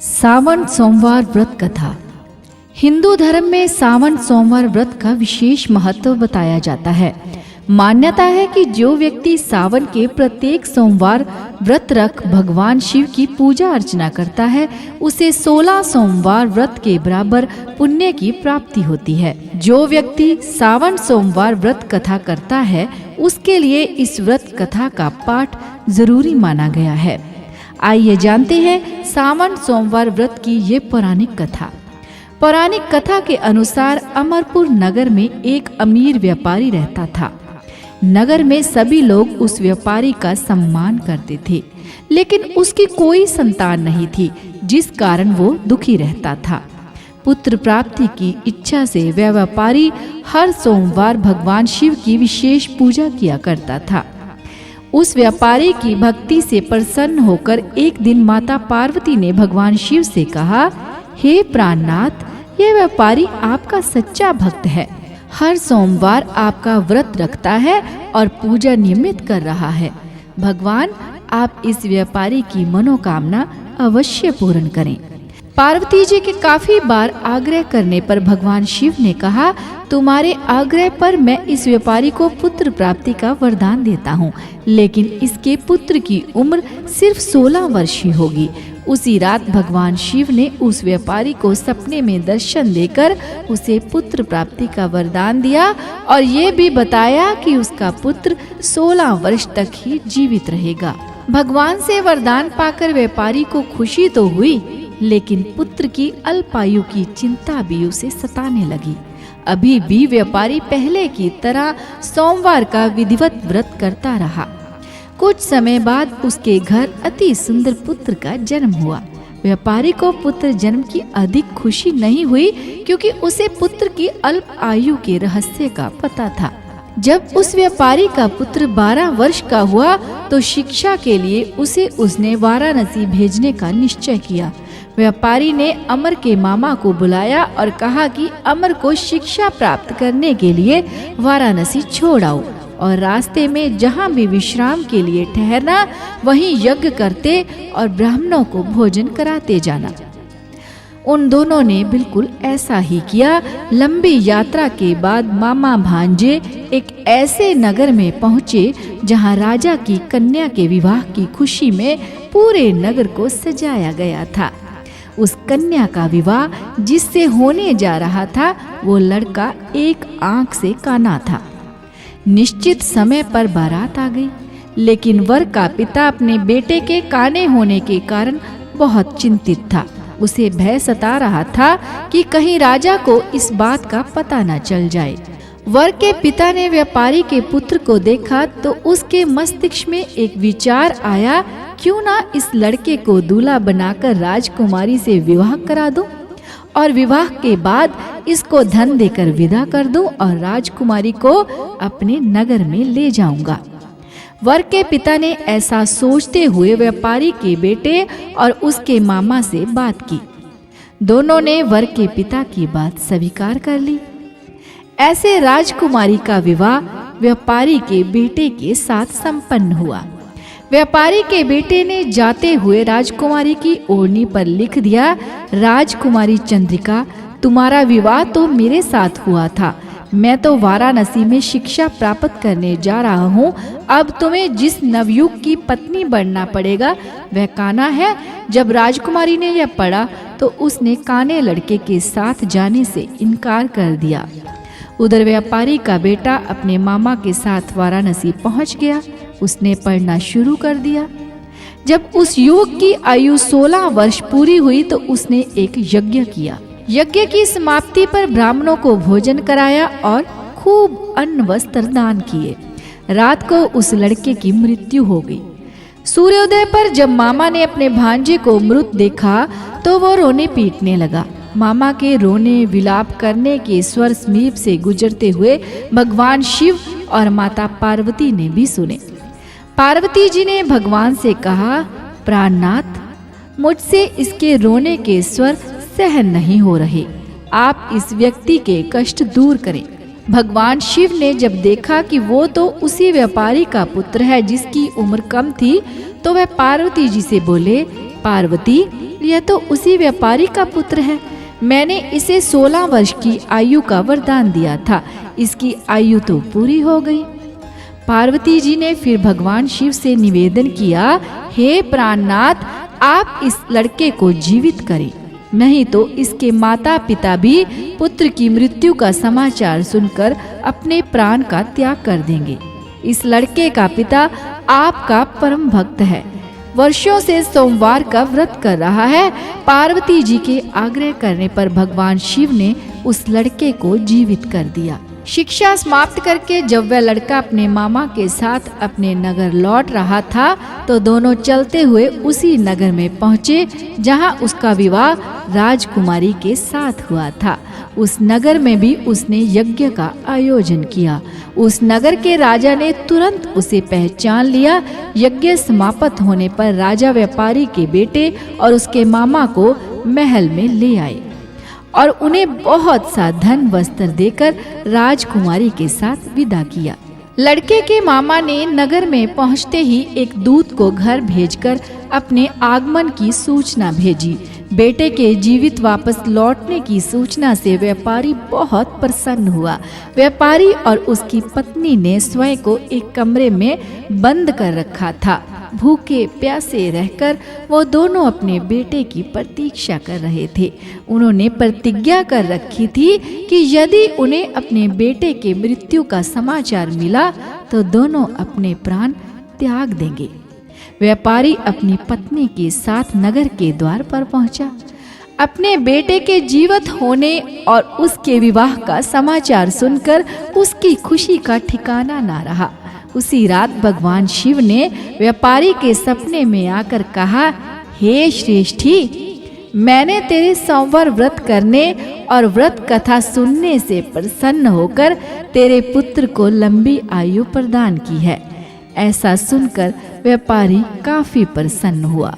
सावन सोमवार व्रत कथा। हिंदू धर्म में सावन सोमवार व्रत का विशेष महत्व बताया जाता है। मान्यता है कि जो व्यक्ति सावन के प्रत्येक सोमवार व्रत रख भगवान शिव की पूजा अर्चना करता है, उसे 16 सोमवार व्रत के बराबर पुण्य की प्राप्ति होती है। जो व्यक्ति सावन सोमवार व्रत कथा करता है, उसके लिए इस व्रत कथा का पाठ जरूरी माना गया है। आइए जानते हैं सावन सोमवार व्रत की ये पौराणिक कथा। पौराणिक कथा के अनुसार अमरपुर नगर में एक अमीर व्यापारी रहता था। नगर में सभी लोग उस व्यापारी का सम्मान करते थे, लेकिन उसकी कोई संतान नहीं थी, जिस कारण वो दुखी रहता था। पुत्र प्राप्ति की इच्छा से वह व्यापारी हर सोमवार भगवान शिव की विशेष पूजा किया करता था। उस व्यापारी की भक्ति से प्रसन्न होकर एक दिन माता पार्वती ने भगवान शिव से कहा, हे प्राणनाथ, यह व्यापारी आपका सच्चा भक्त है। हर सोमवार आपका व्रत रखता है और पूजा नियमित कर रहा है। भगवान, आप इस व्यापारी की मनोकामना अवश्य पूर्ण करें। पार्वती जी के काफी बार आग्रह करने पर भगवान शिव ने कहा, तुम्हारे आग्रह पर मैं इस व्यापारी को पुत्र प्राप्ति का वरदान देता हूँ, लेकिन इसके पुत्र की उम्र सिर्फ 16 वर्ष ही होगी। उसी रात भगवान शिव ने उस व्यापारी को सपने में दर्शन देकर उसे पुत्र प्राप्ति का वरदान दिया और ये भी बताया कि उसका पुत्र 16 वर्ष तक ही जीवित रहेगा। भगवान से वरदान पाकर व्यापारी को खुशी तो हुई, लेकिन पुत्र की अल्पायु की चिंता भी उसे सताने लगी। अभी भी व्यापारी पहले की तरह सोमवार का विधिवत व्रत करता रहा। कुछ समय बाद उसके घर अति सुंदर पुत्र का जन्म हुआ। व्यापारी को पुत्र जन्म की अधिक खुशी नहीं हुई, क्योंकि उसे पुत्र की अल्प आयु के रहस्य का पता था। जब उस व्यापारी का पुत्र 12 वर्ष का हुआ तो शिक्षा के लिए उसने वाराणसी भेजने का निश्चय किया। व्यापारी ने अमर के मामा को बुलाया और कहा कि अमर को शिक्षा प्राप्त करने के लिए वाराणसी छोड़ आओ और रास्ते में जहाँ भी विश्राम के लिए ठहरना, वहीं यज्ञ करते और ब्राह्मणों को भोजन कराते जाना। उन दोनों ने बिल्कुल ऐसा ही किया। लंबी यात्रा के बाद मामा भांजे एक ऐसे नगर में पहुँचे जहाँ राजा की कन्या के विवाह की खुशी में पूरे नगर को सजाया गया था। उस कन्या का विवाह जिससे होने जा रहा था, वो लड़का एक आंख से काना था। निश्चित समय पर बारात आ गई, लेकिन वर का पिता अपने बेटे के काने होने के कारण बहुत चिंतित था। उसे भय सता रहा था कि कहीं राजा को इस बात का पता न चल जाए। वर के पिता ने व्यापारी के पुत्र को देखा तो उसके मस्तिष्क में एक विचार आया, क्यों ना इस लड़के को दूल्हा बनाकर राजकुमारी से विवाह करा दूं और विवाह के बाद इसको धन देकर विदा कर दूं और राजकुमारी को अपने नगर में ले जाऊंगा। वर के पिता ने ऐसा सोचते हुए व्यापारी के बेटे और उसके मामा से बात की। दोनों ने वर के पिता की बात स्वीकार कर ली। ऐसे राजकुमारी का विवाह व्यापारी के बेटे के साथ संपन्न हुआ। व्यापारी के बेटे ने जाते हुए राजकुमारी की ओढ़नी पर लिख दिया, राजकुमारी चंद्रिका, तुम्हारा विवाह तो मेरे साथ हुआ था। मैं तो वाराणसी में शिक्षा प्राप्त करने जा रहा हूँ। अब तुम्हें जिस नवयुग की पत्नी बनना पड़ेगा वह काना है। जब राजकुमारी ने यह पढ़ा तो उसने काने लड़के के साथ जाने से इनकार कर दिया। उधर व्यापारी का बेटा अपने मामा के साथ वाराणसी पहुँच गया। उसने पढ़ना शुरू कर दिया। जब उस युवक की आयु 16 वर्ष पूरी हुई तो उसने एक यज्ञ किया। यज्ञ की समाप्ति पर ब्राह्मणों को भोजन कराया और खूब अन्न वस्त्र दान किए। रात को उस लड़के की मृत्यु हो गई। सूर्योदय पर जब मामा ने अपने भांजे को मृत देखा तो वो रोने पीटने लगा। मामा के रोने विलाप करने के स्वर समीप से गुजरते हुए भगवान शिव और माता पार्वती ने भी सुने। पार्वती जी ने भगवान से कहा, प्राणनाथ, मुझसे इसके रोने के स्वर सहन नहीं हो रहे। आप इस व्यक्ति के कष्ट दूर करें। भगवान शिव ने जब देखा कि वो तो उसी व्यापारी का पुत्र है जिसकी उम्र कम थी, तो वह पार्वती जी से बोले, पार्वती, यह तो उसी व्यापारी का पुत्र है। मैंने इसे 16 वर्ष की आयु का वरदान दिया था, इसकी आयु तो पूरी हो गई। पार्वती जी ने फिर भगवान शिव से निवेदन किया, हे प्राणनाथ, आप इस लड़के को जीवित करें, नहीं तो इसके माता पिता भी पुत्र की मृत्यु का समाचार सुनकर अपने प्राण का त्याग कर देंगे। इस लड़के का पिता आपका परम भक्त है, वर्षों से सोमवार का व्रत कर रहा है। पार्वती जी के आग्रह करने पर भगवान शिव ने उस लड़के को जीवित कर दिया। शिक्षा समाप्त करके जब वह लड़का अपने मामा के साथ अपने नगर लौट रहा था तो दोनों चलते हुए उसी नगर में पहुँचे जहाँ उसका विवाह राजकुमारी के साथ हुआ था। उस नगर में भी उसने यज्ञ का आयोजन किया। उस नगर के राजा ने तुरंत उसे पहचान लिया। यज्ञ समाप्त होने पर राजा व्यापारी के बेटे और उसके मामा को महल में ले आए और उन्हें बहुत सा धन वस्त्र देकर राजकुमारी के साथ विदा किया। लड़के के मामा ने नगर में पहुंचते ही एक दूत को घर भेजकर अपने आगमन की सूचना भेजी। बेटे के जीवित वापस लौटने की सूचना से व्यापारी बहुत प्रसन्न हुआ। व्यापारी और उसकी पत्नी ने स्वयं को एक कमरे में बंद कर रखा था। भूखे प्यासे रहकर वो दोनों अपने बेटे की प्रतीक्षा कर रहे थे। उन्होंने प्रतिज्ञा कर रखी थी कि यदि उन्हें अपने बेटे के मृत्यु का समाचार मिला तो दोनों अपने प्राण त्याग देंगे। व्यापारी अपनी पत्नी के साथ नगर के द्वार पर पहुंचा। अपने बेटे के जीवित होने और उसके विवाह का समाचार सुनकर उसकी खुशी का ठिकाना ना रहा। उसी रात भगवान शिव ने व्यापारी के सपने में आकर कहा, हे श्रेष्ठी, मैंने तेरे सोमवार व्रत करने और व्रत कथा सुनने से प्रसन्न होकर तेरे पुत्र को लंबी आयु प्रदान की है। ऐसा सुनकर व्यापारी काफी प्रसन्न हुआ।